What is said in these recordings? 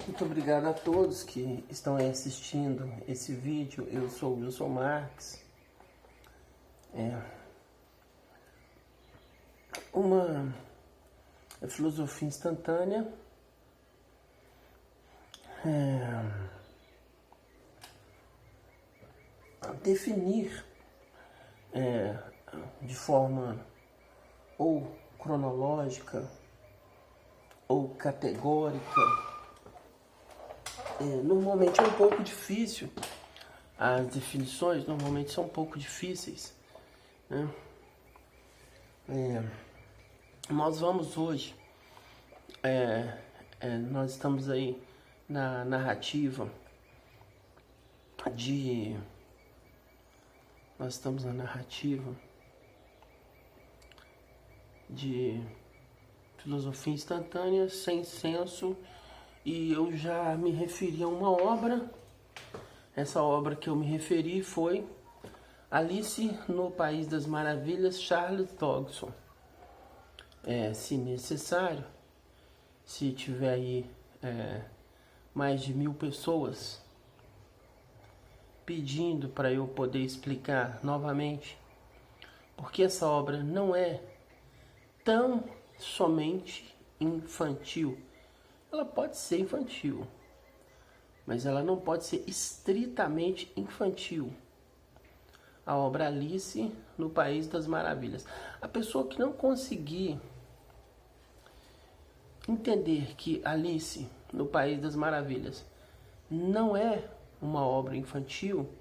Muito obrigado a todos que estão aí assistindo esse vídeo. Eu sou o Wilson Marques. Uma filosofia instantânea definir de forma ou cronológica ou categórica. Normalmente é um pouco difícil, as definições normalmente são um pouco difíceis, né? Nós vamos hoje, nós estamos aí na narrativa de filosofia instantânea, sem senso, e eu já me referi a uma obra. Essa obra que eu me referi foi Alice no País das Maravilhas, Charles Dodgson. Se necessário, se tiver aí mais de 1000 pessoas pedindo para eu poder explicar novamente, porque essa obra não é tão somente infantil. Ela pode ser infantil, mas ela não pode ser estritamente infantil. A obra Alice no País das Maravilhas. A pessoa que não conseguir entender que Alice no País das Maravilhas não é uma obra infantil,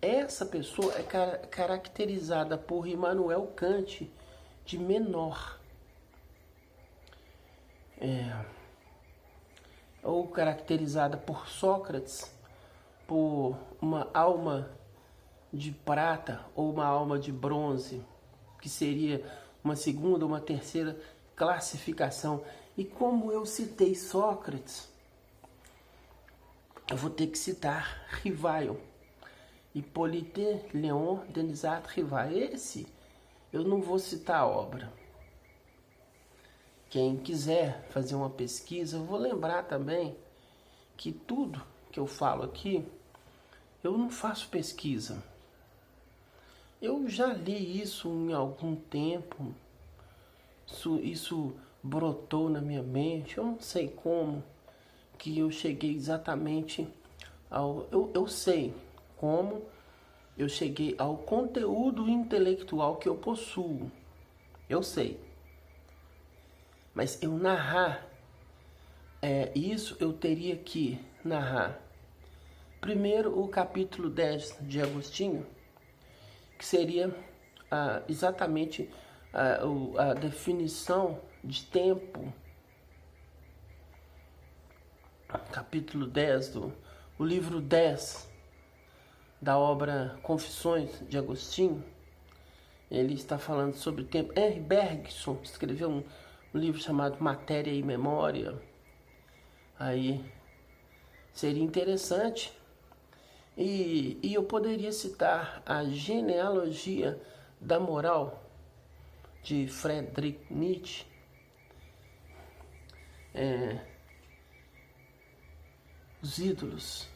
essa pessoa é caracterizada por Immanuel Kant de menor. Ou caracterizada por Sócrates por uma alma de prata ou uma alma de bronze, que seria uma segunda ou uma terceira classificação. E como eu citei Sócrates, eu vou ter que citar Rivail, Hippolyte Léon Denisard Rivail. Esse eu não vou citar a obra. Quem quiser fazer uma pesquisa, eu vou lembrar também que tudo que eu falo aqui, eu não faço pesquisa. Eu já li isso em algum tempo, isso brotou na minha mente, eu não sei como que eu cheguei exatamente ao... Eu sei como eu cheguei ao conteúdo intelectual que eu possuo, eu sei. Mas eu narrar isso, eu teria que narrar primeiro o capítulo 10 de Agostinho, que seria exatamente a definição de tempo. Capítulo 10 o livro 10 da obra Confissões de Agostinho. Ele está falando sobre tempo. Henri Bergson escreveu um livro chamado Matéria e Memória. Aí seria interessante. E eu poderia citar a Genealogia da Moral de Friedrich Nietzsche. Os ídolos.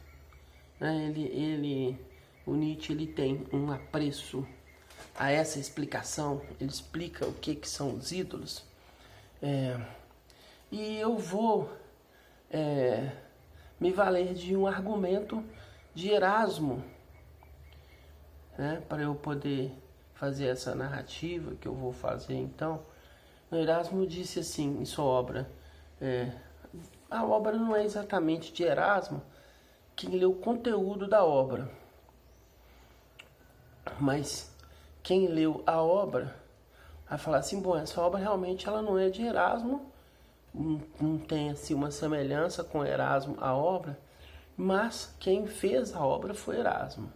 O Nietzsche ele tem um apreço a essa explicação. Ele explica o que são os ídolos. E eu vou me valer de um argumento de Erasmo, para eu poder fazer essa narrativa que eu vou fazer. Então, Erasmo disse assim em sua obra, a obra não é exatamente de Erasmo, quem lê o conteúdo da obra, mas quem leu a obra vai falar assim, bom, essa obra realmente ela não é de Erasmo, não tem assim uma semelhança com Erasmo a obra, mas quem fez a obra foi Erasmo.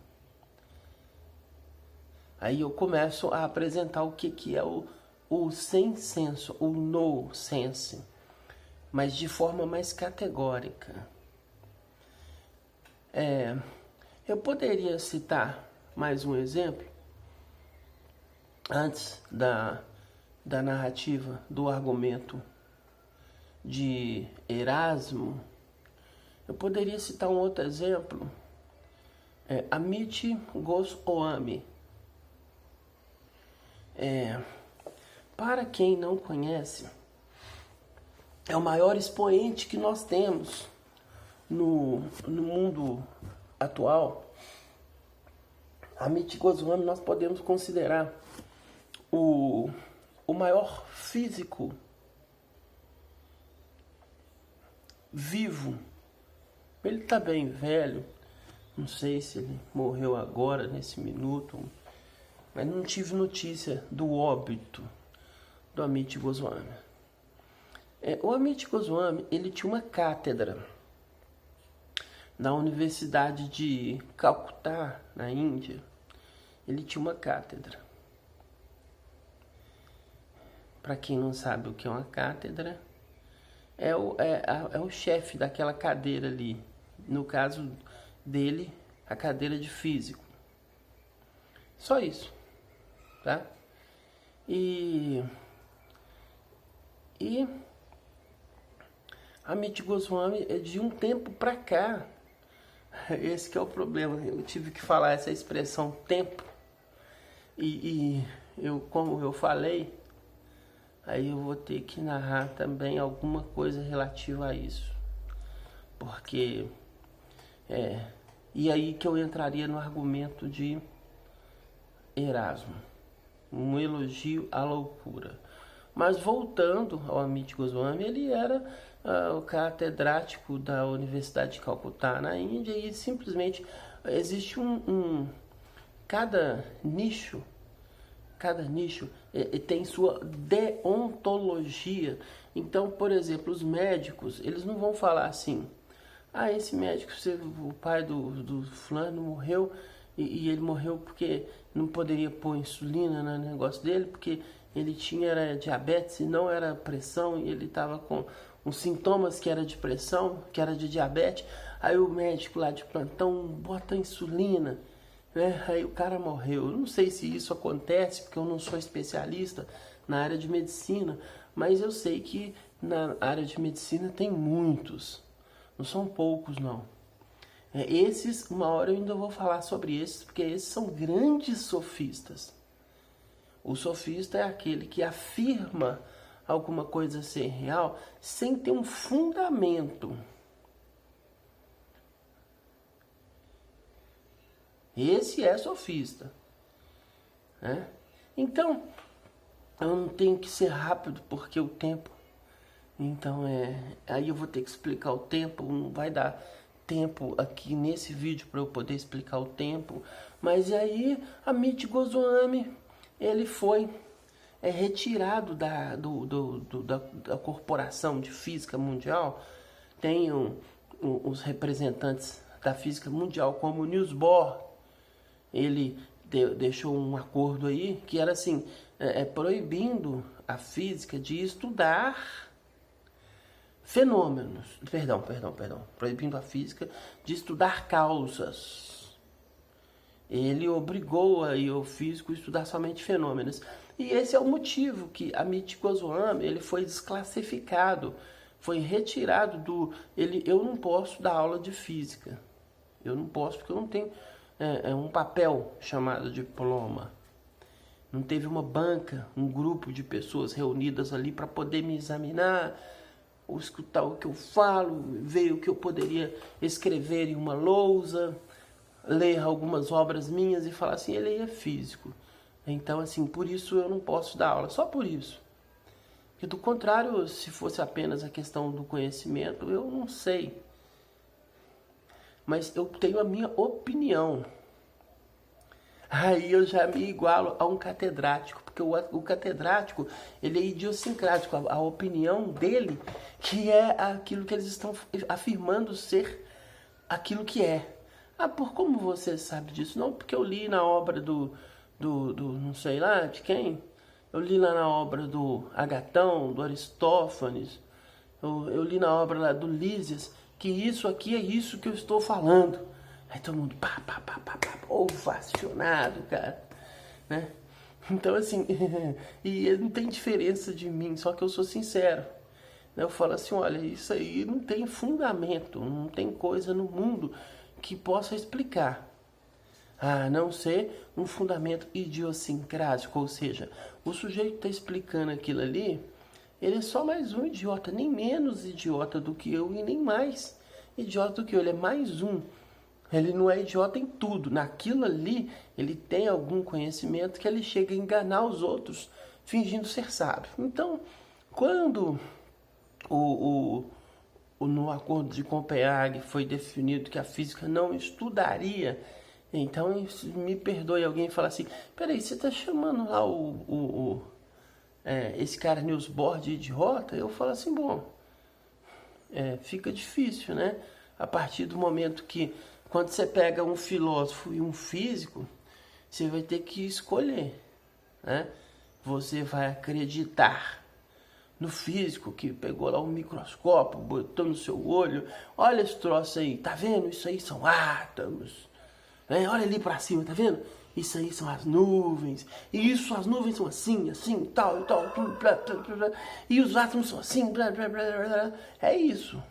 Aí eu começo a apresentar o que é o sem senso, o no sense, mas de forma mais categórica. Eu poderia citar mais um exemplo antes da narrativa do argumento de Erasmo, Eu poderia citar um outro exemplo, Amit Goswami. Para quem não conhece, é o maior expoente que nós temos no mundo atual. Amit Goswami nós podemos considerar o maior físico vivo. Ele está bem velho, não sei se ele morreu agora, nesse minuto, mas não tive notícia do óbito do Amit Goswami. O Amit Goswami, ele tinha uma cátedra na Universidade de Calcutá, na Índia. Ele tinha uma cátedra. Para quem não sabe o que é uma cátedra, é o chefe daquela cadeira ali. No caso dele, a cadeira de físico. Só isso, tá? E Amit Goswami, de um tempo para cá, esse que é o problema, eu tive que falar essa expressão tempo, e eu, como eu falei, aí eu vou ter que narrar também alguma coisa relativa a isso, porque e aí que eu entraria no argumento de Erasmo, um elogio à loucura. Mas voltando ao Amit Goswami, ele era o catedrático da Universidade de Calcutá, na Índia, e simplesmente existe cada nicho tem sua deontologia. Então, por exemplo, os médicos, eles não vão falar assim: esse médico, o pai do fulano morreu, e ele morreu porque não poderia pôr insulina no negócio dele, porque ele era diabetes e não era pressão, e ele estava com os sintomas que era de pressão, que era de diabetes. Aí o médico lá de plantão bota insulina, né? Aí o cara morreu. Eu não sei se isso acontece, porque eu não sou especialista na área de medicina, mas eu sei que na área de medicina tem muitos, não são poucos não. Esses, uma hora eu ainda vou falar sobre esses, porque esses são grandes sofistas. O sofista é aquele que afirma alguma coisa ser real sem ter um fundamento. Esse é sofista, né? Então, eu não tenho que ser rápido porque o tempo... Então, aí eu vou ter que explicar o tempo, não vai dar tempo aqui nesse vídeo para eu poder explicar o tempo. Mas aí, Amit Goswami, ele foi retirado da Corporação de Física Mundial. Tem os representantes da Física Mundial, como o Niels Bohr. Ele deixou um acordo aí que era assim, proibindo a física de estudar fenômenos, proibindo a física de estudar causas. Ele obrigou aí o físico a estudar somente fenômenos. E esse é o motivo que Amit Goswami, ele foi desclassificado, foi retirado eu não posso dar aula de física. Eu não posso porque eu não tenho um papel chamado diploma. Não teve uma banca, um grupo de pessoas reunidas ali para poder me examinar, ou escutar o que eu falo, ver o que eu poderia escrever em uma lousa, ler algumas obras minhas e falar assim: ele é físico. Então, assim, por isso eu não posso dar aula, só por isso. Porque do contrário, se fosse apenas a questão do conhecimento, eu não sei. Mas eu tenho a minha opinião. Aí eu já me igualo a um catedrático, porque o catedrático, ele é idiosincrático, a opinião dele, que é aquilo que eles estão afirmando ser aquilo que é. Por como você sabe disso? Não, porque eu li na obra do não sei lá de quem, eu li lá na obra do Agatão, do Aristófanes, eu li na obra lá do Lísias, que isso aqui é isso que eu estou falando. Aí todo mundo ovacionado, cara, né? Então assim, e não tem diferença de mim, só que eu sou sincero. Eu falo assim, olha, isso aí não tem fundamento, não tem coisa no mundo que possa explicar. A não ser um fundamento idiosincrático, ou seja, o sujeito que está explicando aquilo ali, ele é só mais um idiota, nem menos idiota do que eu e nem mais idiota do que eu, ele é mais um. Ele não é idiota em tudo, naquilo ali ele tem algum conhecimento que ele chega a enganar os outros, fingindo ser sábio. Então, quando no acordo de Copenhague foi definido que a física não estudaria, então me perdoe alguém falar assim, peraí, você está chamando lá esse cara Niels Bohr de idiota? Eu falo assim, bom, fica difícil, né? A partir do momento que, quando você pega um filósofo e um físico, você vai ter que escolher, né? Você vai acreditar no físico que pegou lá um microscópio, botou no seu olho, olha esse troço aí, tá vendo? Isso aí são átomos, né? Olha ali pra cima, tá vendo? Isso aí são as nuvens, e isso, as nuvens são assim, assim, tal, blá, blá, blá, e os átomos são assim, blá, blá, blá, blá. É isso.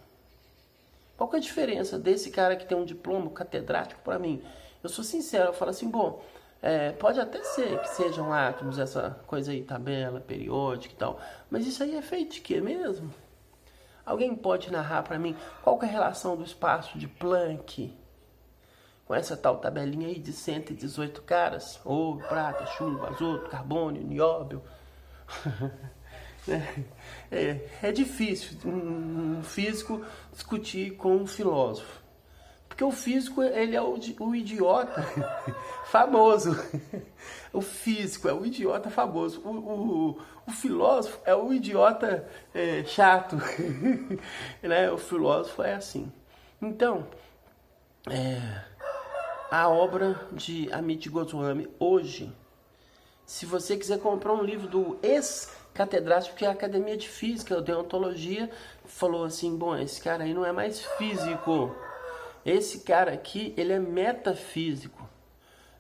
Qual que é a diferença desse cara que tem um diploma catedrático para mim? Eu sou sincero, eu falo assim, bom, pode até ser que sejam átomos, essa coisa aí, tabela, periódica e tal, mas isso aí é feito de quê mesmo? Alguém pode narrar para mim qual que é a relação do espaço de Planck com essa tal tabelinha aí de 118 caras? Ouro, prata, chumbo, azoto, carbônio, nióbio. É difícil um físico discutir com um filósofo. Porque o físico, ele é o idiota famoso. O físico é o idiota famoso. O filósofo é o idiota chato. Né? O filósofo é assim. Então, a obra de Amit Goswami hoje, se você quiser comprar um livro do ex-catedrático, que é a Academia de Física, a Deontologia, falou assim, bom, esse cara aí não é mais físico. Esse cara aqui, ele é metafísico.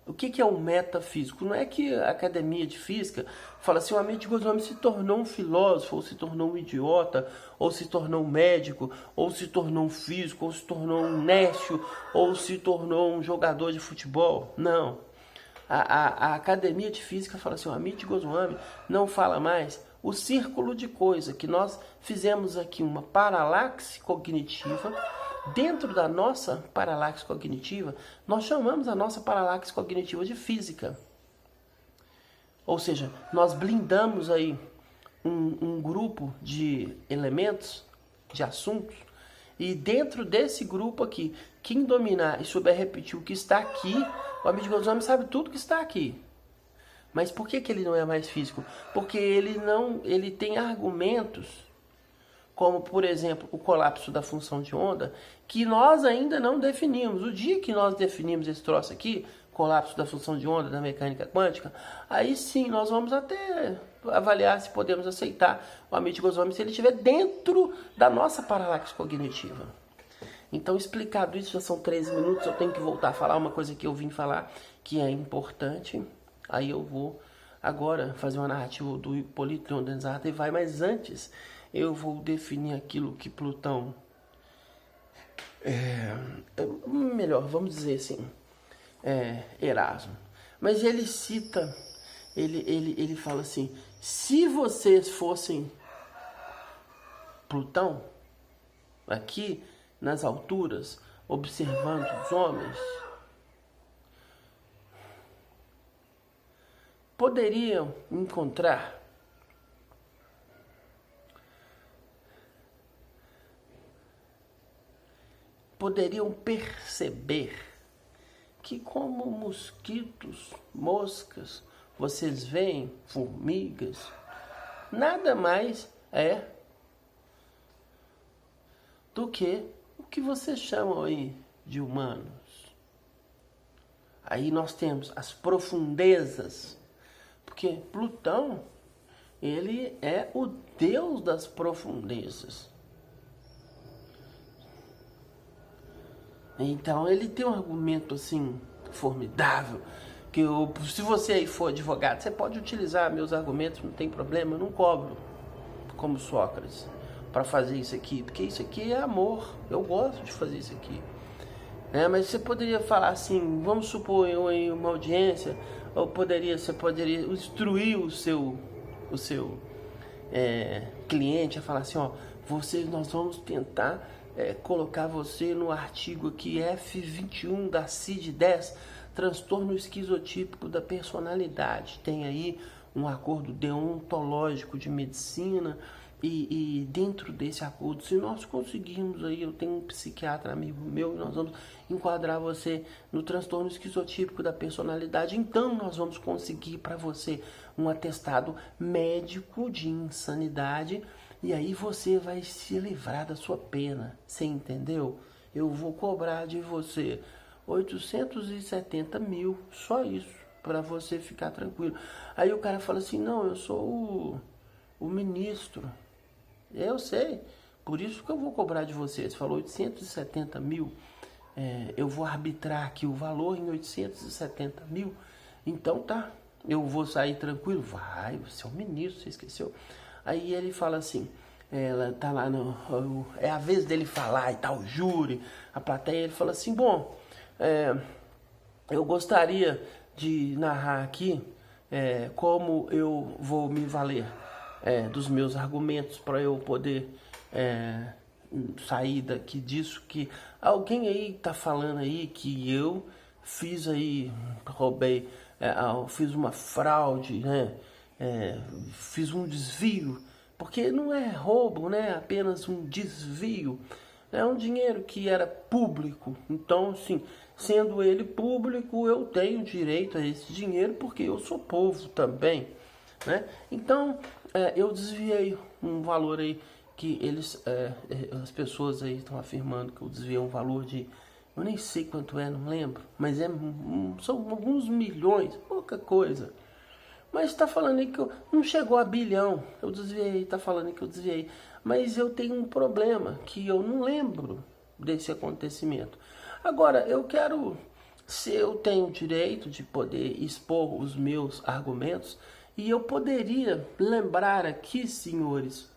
O que é um metafísico? Não é que a Academia de Física fala assim, o Amit Goswami se tornou um filósofo, ou se tornou um idiota, ou se tornou um médico, ou se tornou um físico, ou se tornou um nécio, ou se tornou um jogador de futebol. Não. A Academia de Física fala assim, o Amit Goswami não fala mais o círculo de coisa, que nós fizemos aqui uma paralaxe cognitiva. Dentro da nossa paralaxe cognitiva, nós chamamos a nossa paralaxe cognitiva de física. Ou seja, nós blindamos aí um grupo de elementos, de assuntos, e dentro desse grupo aqui, quem dominar e souber repetir o que está aqui, o Amit Goswami sabe tudo que está aqui. Mas por que ele não é mais físico? Porque ele tem argumentos, como, por exemplo, o colapso da função de onda, que nós ainda não definimos. O dia que nós definimos esse troço aqui, colapso da função de onda da mecânica quântica, aí sim nós vamos até avaliar se podemos aceitar o Amit Goswami se ele estiver dentro da nossa paralaxe cognitiva. Então, explicado isso, já são 13 minutos, eu tenho que voltar a falar uma coisa que eu vim falar que é importante. Aí eu vou agora fazer uma narrativa do Hipólito Londenzata e vai, mas antes eu vou definir aquilo que Plutão melhor, vamos dizer assim, Erasmo. Mas ele cita, ele fala assim, se vocês fossem Plutão, aqui nas alturas, observando os homens, poderiam encontrar poderiam perceber que, como mosquitos, moscas, vocês veem formigas, nada mais é do que o que vocês chamam aí de humanos. Aí nós temos as profundezas, porque Plutão, ele é o deus das profundezas. Então ele tem um argumento assim formidável, que se você aí for advogado, você pode utilizar meus argumentos, não tem problema, eu não cobro como Sócrates. para fazer isso aqui, porque isso aqui é amor, eu gosto de fazer isso aqui. Mas você poderia falar assim, vamos supor eu em uma audiência, ou você poderia instruir o seu cliente a falar assim, ó, nós vamos tentar colocar você no artigo aqui F21 da CID-10, transtorno esquizotípico da personalidade. Tem aí um acordo deontológico de medicina, e dentro desse acordo, se nós conseguirmos aí, eu tenho um psiquiatra amigo meu, e nós vamos enquadrar você no transtorno esquizotípico da personalidade, então nós vamos conseguir para você um atestado médico de insanidade, e aí você vai se livrar da sua pena, você entendeu? Eu vou cobrar de você 870 mil, só isso, para você ficar tranquilo. Aí o cara fala assim, não, eu sou o ministro. Eu sei, por isso que eu vou cobrar de você. Você falou 870 mil, eu vou arbitrar aqui o valor em 870 mil, então tá, eu vou sair tranquilo. Vai, você é o ministro, você esqueceu. Aí ele fala assim, ela tá lá é a vez dele falar e tal, o júri, a plateia, ele fala assim, bom, eu gostaria de narrar aqui como eu vou me valer dos meus argumentos para eu poder sair daqui disso, que alguém aí tá falando aí que eu fiz aí, roubei, fiz uma fraude, né? Fiz um desvio, porque não é roubo, né? Apenas um desvio. É um dinheiro que era público, então assim, sendo ele público, eu tenho direito a esse dinheiro porque eu sou povo também, né? Então eu desviei um valor aí que as pessoas aí estão afirmando que eu desviei um valor de, eu nem sei quanto não lembro, mas são alguns milhões, pouca coisa. Mas está falando aí que não chegou a bilhão, eu desviei, está falando aí que eu desviei. Mas eu tenho um problema, que eu não lembro desse acontecimento. Agora, se eu tenho o direito de poder expor os meus argumentos, e eu poderia lembrar aqui, senhores,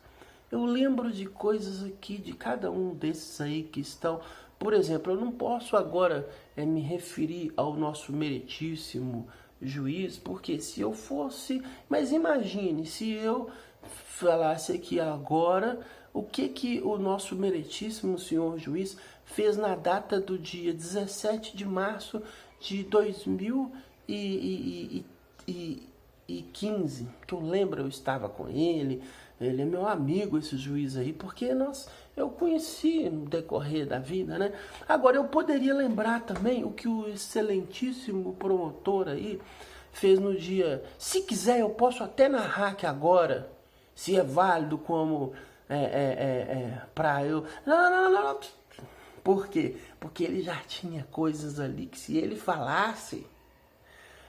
eu lembro de coisas aqui, de cada um desses aí que estão. Por exemplo, eu não posso agora me referir ao nosso meritíssimo juiz, porque se eu fosse... Mas imagine, se eu falasse aqui agora o que o nosso meritíssimo senhor juiz fez na data do dia 17 de março de 2015, que eu lembro, eu estava com ele é meu amigo, esse juiz aí, porque eu conheci no decorrer da vida, né? Agora, eu poderia lembrar também o que o excelentíssimo promotor aí fez no dia... Se quiser, eu posso até narrar aqui agora, se é válido como para eu... Não. Por quê? Porque ele já tinha coisas ali que se ele falasse,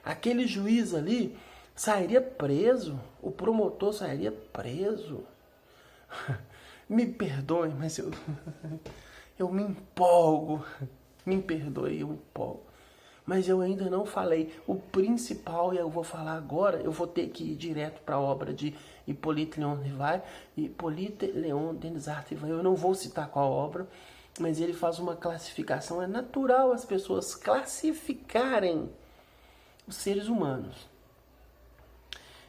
aquele juiz ali sairia preso, o promotor sairia preso. Me perdoe, mas eu me empolgo. Me perdoe, eu me empolgo. Mas eu ainda não falei o principal, e eu vou falar agora. Eu vou ter que ir direto para a obra de Hippolyte Léon Denis Artevay. Eu não vou citar qual obra, mas ele faz uma classificação. É natural as pessoas classificarem os seres humanos.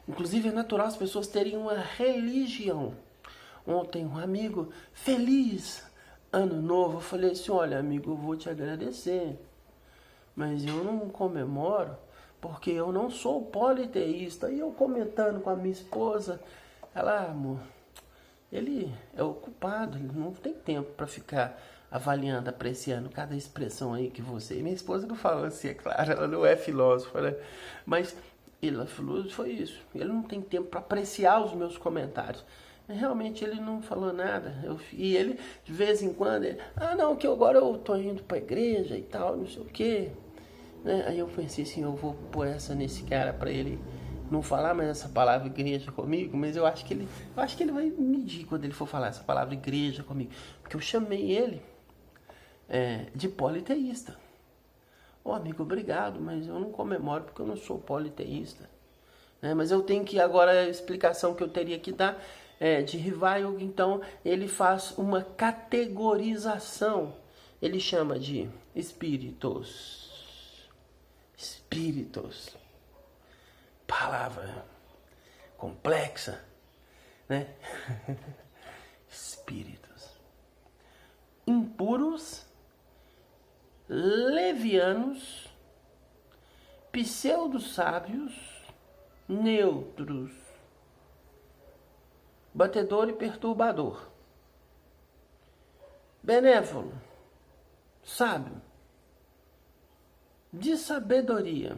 Inclusive é natural as pessoas terem uma religião. Ontem um amigo, feliz ano novo, eu falei assim, olha amigo, eu vou te agradecer, mas eu não comemoro porque eu não sou politeísta. E eu comentando com a minha esposa, ela, amor, ele é ocupado, ele não tem tempo para ficar avaliando, apreciando cada expressão aí que você... Minha esposa não fala assim, é claro, ela não é filósofa, né? Mas ele falou, foi isso, ele não tem tempo para apreciar os meus comentários. Realmente ele não falou nada. E ele, de vez em quando, não, que agora eu tô indo pra igreja e tal, não sei o quê. Né? Aí eu pensei assim, eu vou pôr essa nesse cara pra ele não falar mais essa palavra igreja comigo, mas eu acho que ele vai medir quando ele for falar essa palavra igreja comigo. Porque eu chamei ele de politeísta. Amigo, obrigado, mas eu não comemoro porque eu não sou politeísta. Mas eu tenho que, agora, a explicação que eu teria que dar de Revival, então ele faz uma categorização. Ele chama de espíritos. Espíritos. Palavra complexa, né? Espíritos. Impuros, levianos, pseudo-sábios, neutros, batedor e perturbador, benévolo, sábio, de sabedoria,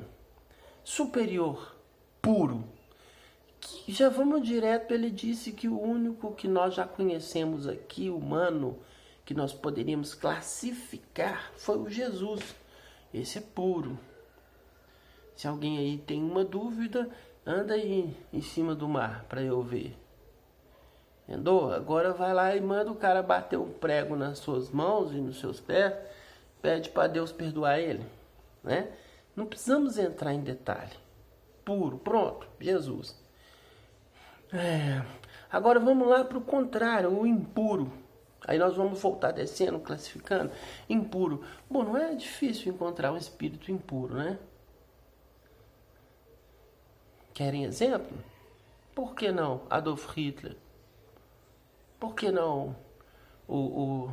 superior, puro. Que já vamos direto, ele disse que o único que nós já conhecemos aqui, humano, que nós poderíamos classificar, foi o Jesus. Esse é puro. Se alguém aí tem uma dúvida, anda aí em cima do mar para eu ver. Entendeu? Agora vai lá e manda o cara bater um prego nas suas mãos e nos seus pés, pede para Deus perdoar ele, né? Não precisamos entrar em detalhe. Puro, pronto, Jesus. Agora vamos lá para o contrário, o impuro. Aí nós vamos voltar descendo, classificando. Impuro. Bom, não é difícil encontrar um espírito impuro, né? Querem exemplo? Por que não Adolf Hitler? Por que não o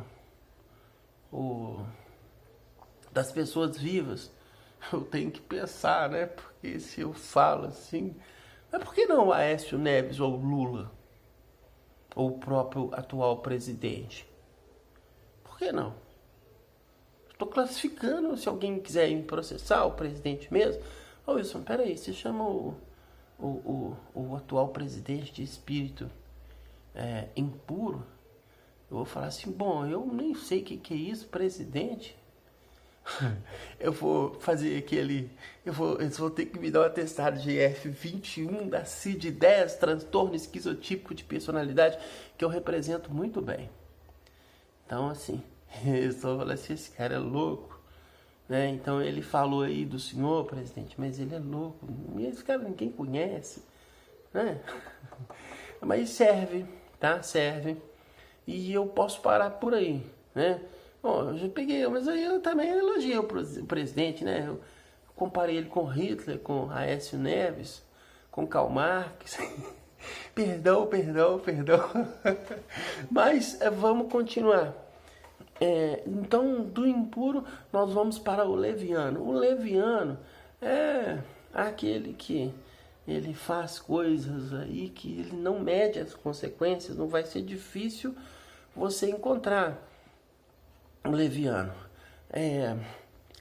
das pessoas vivas? Eu tenho que pensar, né? Porque se eu falo assim... Mas por que não Aécio Neves ou Lula? Ou o próprio atual presidente? Por que não? Estou classificando, se alguém quiser me processar, o presidente mesmo. Ô Wilson, peraí, você chama o atual presidente de espírito impuro? Eu vou falar assim, bom, eu nem sei o que é isso, presidente. Eu vou fazer eles vão ter que me dar um atestado de F21 da CID-10, transtorno esquizotípico de personalidade, que eu represento muito bem. Então, assim, eu só falo assim, esse cara é louco, né? Então ele falou aí do senhor, presidente, mas ele é louco. Esse cara ninguém conhece, né? Mas serve, tá? Serve. E eu posso parar por aí, né? Bom, eu já peguei, mas aí eu também elogiei o presidente, né? Eu comparei ele com Hitler, com Aécio Neves, com Karl Marx. Perdão. Mas vamos continuar. Então, do impuro, nós vamos para o leviano. O leviano é aquele que ele faz coisas aí que ele não mede as consequências, não vai ser difícil você encontrar. Leviano.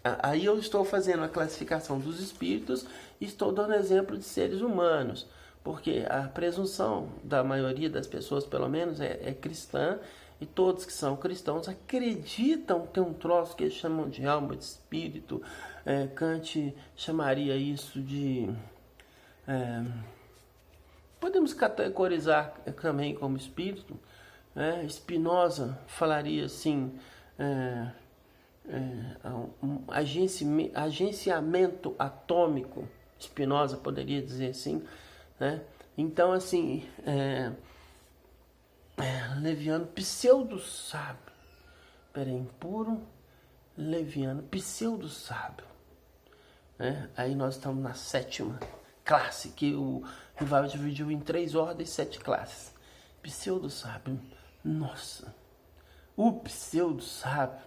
Aí eu estou fazendo a classificação dos espíritos e estou dando exemplo de seres humanos, porque a presunção da maioria das pessoas, pelo menos, é cristã, e todos que são cristãos acreditam ter um troço que eles chamam de alma, de espírito. Kant chamaria isso de... podemos categorizar também como espírito. Spinoza falaria assim... um agenciamento atômico, Spinoza poderia dizer assim, né? Então, assim, leviano, pseudo-sábio, impuro, leviano, pseudo-sábio, né? Aí nós estamos na 7ª classe, que o Revival dividiu em 3 ordens, 7 classes. Pseudo-sábio, nossa... O pseudo-sábio,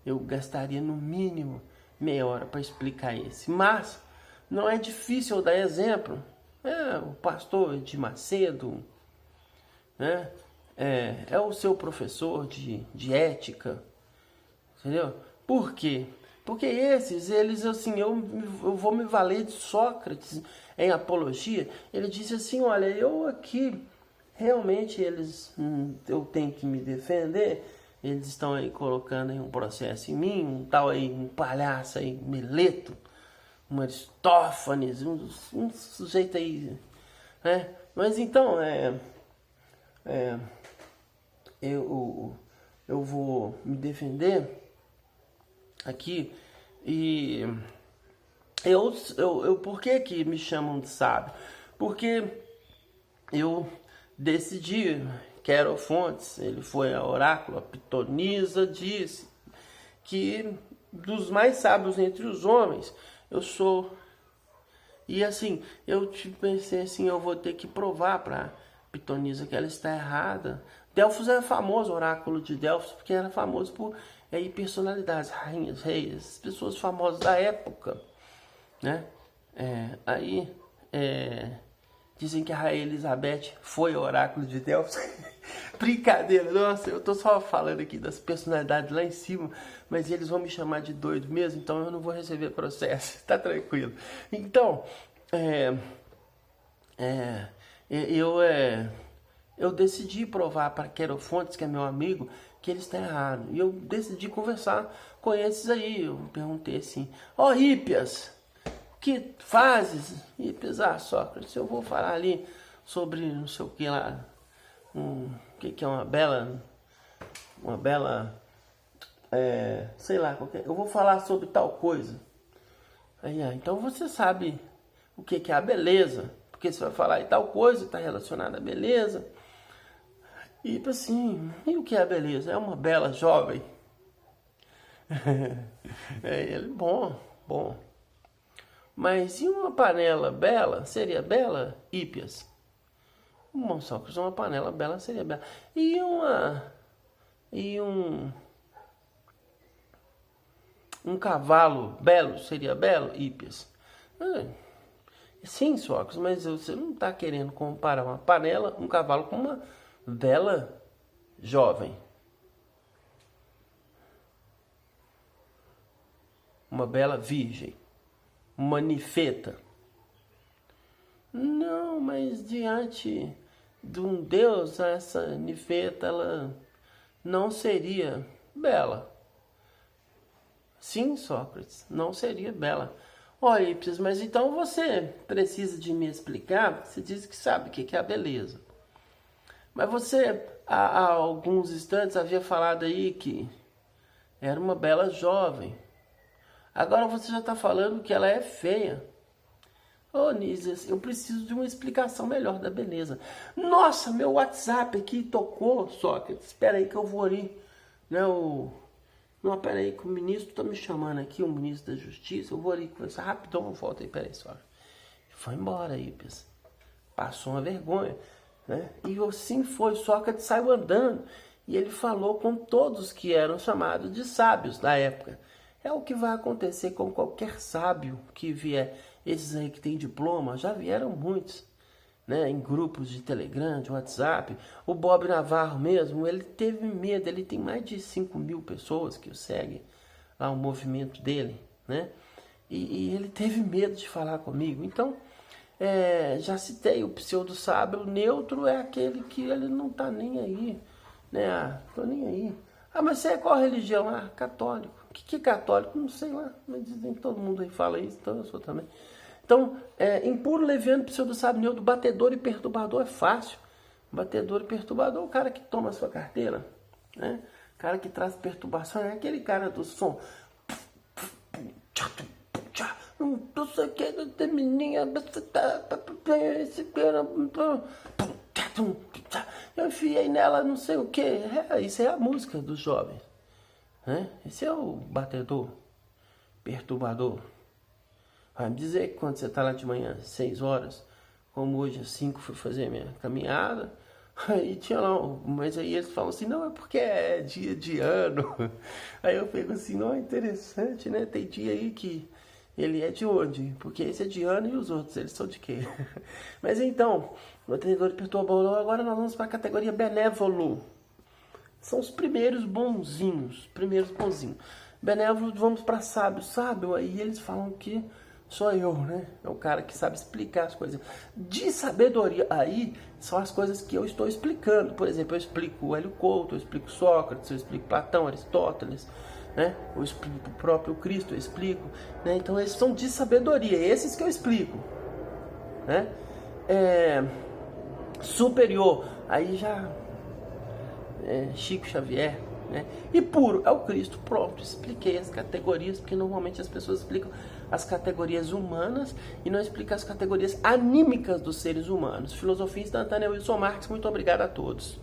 eu gastaria no mínimo meia hora para explicar esse. Mas não é difícil eu dar exemplo. O pastor de Macedo, né? É o seu professor de ética, entendeu? Por quê? Porque eles assim, eu vou me valer de Sócrates em Apologia. Ele disse assim, olha, eu aqui... Realmente eu tenho que me defender. Eles estão aí colocando aí um processo em mim, um tal aí, um palhaço aí, Mileto, um Aristófanes, um sujeito aí, né? Mas então, eu vou me defender aqui e por que me chamam de sábio? Porque eu decidi, Querofontes, ele foi a oráculo, a pitonisa, disse que dos mais sábios entre os homens, eu sou. E assim, eu pensei assim, eu vou ter que provar para pitonisa que ela está errada. Delfos era famoso, o oráculo de Delfos, porque era famoso por personalidades, rainhas, reis, pessoas famosas da época, né? Dizem que a Rainha Elizabeth foi o oráculo de Delfos. Brincadeira, nossa, eu tô só falando aqui das personalidades lá em cima, mas eles vão me chamar de doido mesmo, então eu não vou receber processo, tá tranquilo. Então, eu decidi provar para Querofontes, que é meu amigo, que ele está errado. E eu decidi conversar com esses aí. Eu perguntei assim, Hípias, que fazes? Hípias, Sócrates, eu vou falar ali sobre não sei o que lá, o que é uma bela, sei lá, eu vou falar sobre tal coisa. Então você sabe o que é a beleza, porque você vai falar em tal coisa, está relacionada à beleza. E assim, e o que é a beleza? É uma bela jovem. Ele, bom. Mas e uma panela bela? Seria bela, Hípias? Bom, só que uma panela bela seria bela. E um cavalo belo seria belo, Hípias? Sim, Sócrates, mas você não está querendo comparar uma panela, um cavalo com uma bela jovem. Uma bela virgem. Uma ninfeta. Não, mas diante de um deus, essa ninfeta, ela não seria bela. Sim, Sócrates, não seria bela. Olha, Hípias, mas então você precisa de me explicar. Você diz que sabe o que é a beleza. Mas você, há alguns instantes, havia falado aí que era uma bela jovem. Agora você já está falando que ela é feia. Nísias, eu preciso de uma explicação melhor da beleza. Nossa, meu WhatsApp aqui tocou, Sócrates. Espera aí que eu vou ali. Não, pera aí que o ministro está me chamando aqui, o ministro da Justiça. Eu vou ali conversar rapidão, eu volto aí, pera aí, Sócrates. Foi embora, Hípias. Passou uma vergonha, né? E assim foi, Sócrates saiu andando. E ele falou com todos que eram chamados de sábios da época. É o que vai acontecer com qualquer sábio que vier. Esses aí que tem diploma, já vieram muitos, né? Em grupos de Telegram, de WhatsApp. O Bob Navarro mesmo, ele teve medo. Ele tem mais de 5.000 pessoas que o seguem lá, o movimento dele, né? E ele teve medo de falar comigo. Então, já citei, o pseudo-sábio neutro é aquele que ele não tá nem aí, né? Tô nem aí. Mas você é qual religião? Católico. O que é católico? Não sei lá, mas dizem que todo mundo aí fala isso, então eu sou também. Então, impuro, leviano, pseudo-sábio, neutro, batedor e perturbador é fácil. Batedor e perturbador é o cara que toma a sua carteira, né? O cara que traz perturbação é aquele cara do som. Não sei o que, menina, eu enfiei nela não sei o que. Isso é a música dos jovens, né? Esse é o batedor, perturbador. Vai me dizer que quando você está lá de manhã, 6 horas, como hoje às 5 fui fazer minha caminhada, aí tinha lá, mas aí eles falam assim, não, é porque é dia de ano. Aí eu pego assim, não, é interessante, né? Tem dia aí que ele é de onde? Porque esse é de ano e os outros, eles são de quê? Mas então, o batedor e perturbador, agora nós vamos para a categoria benévolo. São os primeiros bonzinhos, Benévolo, vamos para sábio. Sábio, aí eles falam que sou eu, né? É o cara que sabe explicar as coisas. De sabedoria, aí são as coisas que eu estou explicando. Por exemplo, eu explico o Hélio Couto, eu explico Sócrates, eu explico Platão, Aristóteles, né? Eu explico o próprio Cristo, eu explico, né? Então esses são de sabedoria, esses que eu explico, né? Superior, aí já Chico Xavier, né? E puro é o Cristo. Pronto, expliquei as categorias, porque normalmente as pessoas explicam as categorias humanas e não explicam as categorias anímicas dos seres humanos. Filosofia Instantânea, Wilson Marques, muito obrigado a todos.